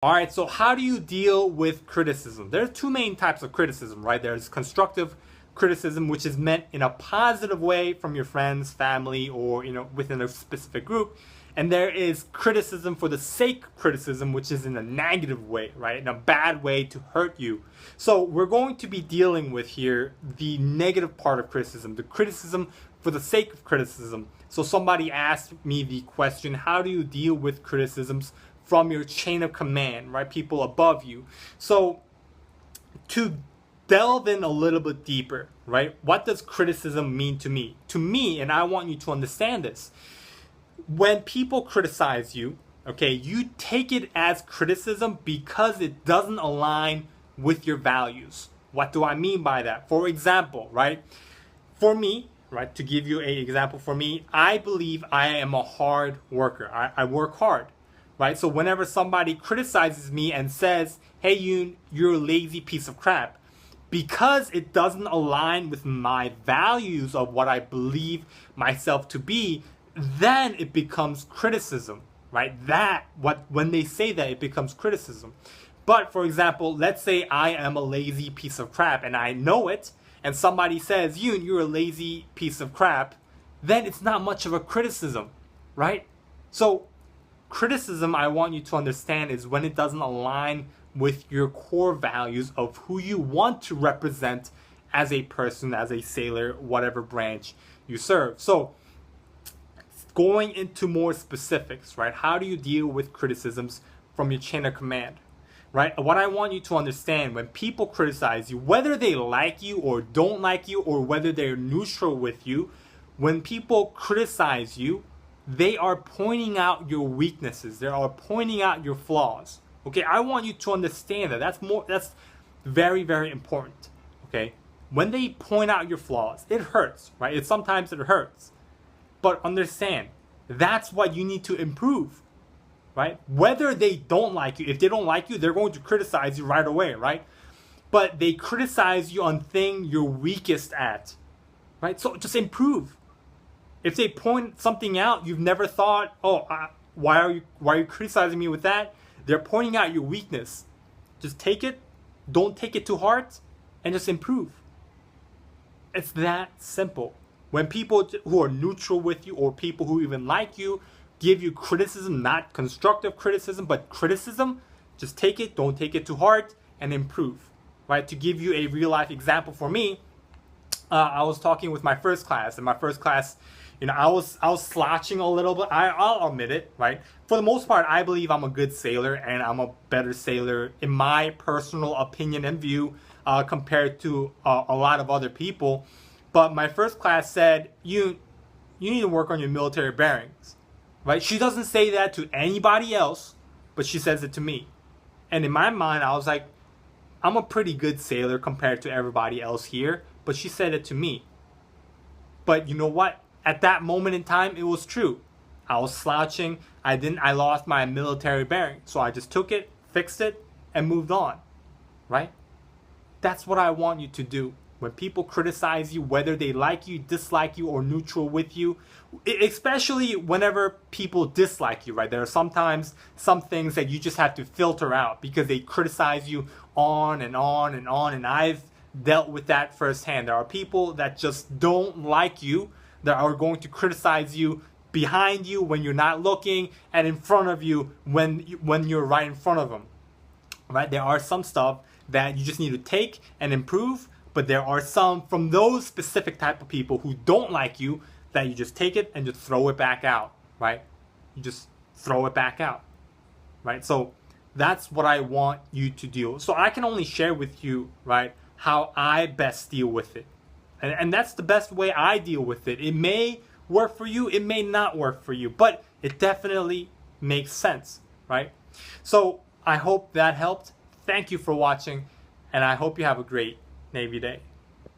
All right, so how do you deal with criticism? There are two main types of criticism, right? There's constructive criticism, which is meant in a positive way from your friends, family, or within a specific group. And there is criticism for the sake of criticism, which is in a negative way, right? In a bad way to hurt you. So we're going to be dealing with here the negative part of criticism, the criticism for the sake of criticism. So somebody asked me the question, how do you deal with criticisms from your chain of command, right? People above you. So to delve in a little bit deeper, right? What does criticism mean to me? To me, and I want you to understand this, when people criticize you, okay, you take it as criticism because it doesn't align with your values. What do I mean by that? For example, right? For me, right, to give you an example, for me, I believe I am a hard worker. I work hard. Right? So whenever somebody criticizes me and says, hey, Yoon, you're a lazy piece of crap, because it doesn't align with my values of what I believe myself to be, then it becomes criticism, right? When they say that, it becomes criticism. But for example, let's say I am a lazy piece of crap and I know it, and somebody says, Yoon, you're a lazy piece of crap, then it's not much of a criticism, right? So criticism, I want you to understand, is when it doesn't align with your core values of who you want to represent as a person, as a sailor, whatever branch you serve. So going into more specifics, right? How do you deal with criticisms from your chain of command, right? What I want you to understand, when people criticize you, whether they like you or don't like you, or whether they're neutral with you, when people criticize you, they are pointing out your weaknesses. They are pointing out your flaws. Okay, I want you to understand that. That's very, very important. Okay, when they point out your flaws, it hurts, right? Sometimes it hurts. But understand, that's what you need to improve, right? Whether they don't like you, if they don't like you, they're going to criticize you right away, right? But they criticize you on thing you're weakest at, right? So just improve. If they point something out you've never thought, why are you criticizing me with that? They're pointing out your weakness. Just take it, don't take it to heart, and just improve. It's that simple. When people who are neutral with you, or people who even like you, give you criticism, not constructive criticism, but criticism, just take it, don't take it to heart, and improve. Right? To give you a real life example for me, I was talking with my first class. In my first class, I was slouching a little bit. I'll admit it, right? For the most part, I believe I'm a good sailor, and I'm a better sailor in my personal opinion and view compared to a lot of other people. But my first class said, you need to work on your military bearings, right? She doesn't say that to anybody else, but she says it to me. And in my mind, I was like, I'm a pretty good sailor compared to everybody else here, but she said it to me. But you know what? At that moment in time, it was true. I was slouching. I lost my military bearing. So I just took it, fixed it, and moved on. Right? That's what I want you to do. When people criticize you, whether they like you, dislike you, or neutral with you, especially whenever people dislike you, right? There are sometimes some things that you just have to filter out because they criticize you on and on and on. And I've dealt with that firsthand. There are people that just don't like you, that are going to criticize you behind you when you're not looking, and in front of you when you're right in front of them. Right? There are some stuff that you just need to take and improve, but there are some from those specific type of people who don't like you that you just take it and just throw it back out, right? You just throw it back out, right? So that's what I want you to do. So I can only share with you, right, how I best deal with it. And that's the best way I deal with it. It may work for you, it may not work for you, but it definitely makes sense, right? So I hope that helped. Thank you for watching, and I hope you have a great Navy day.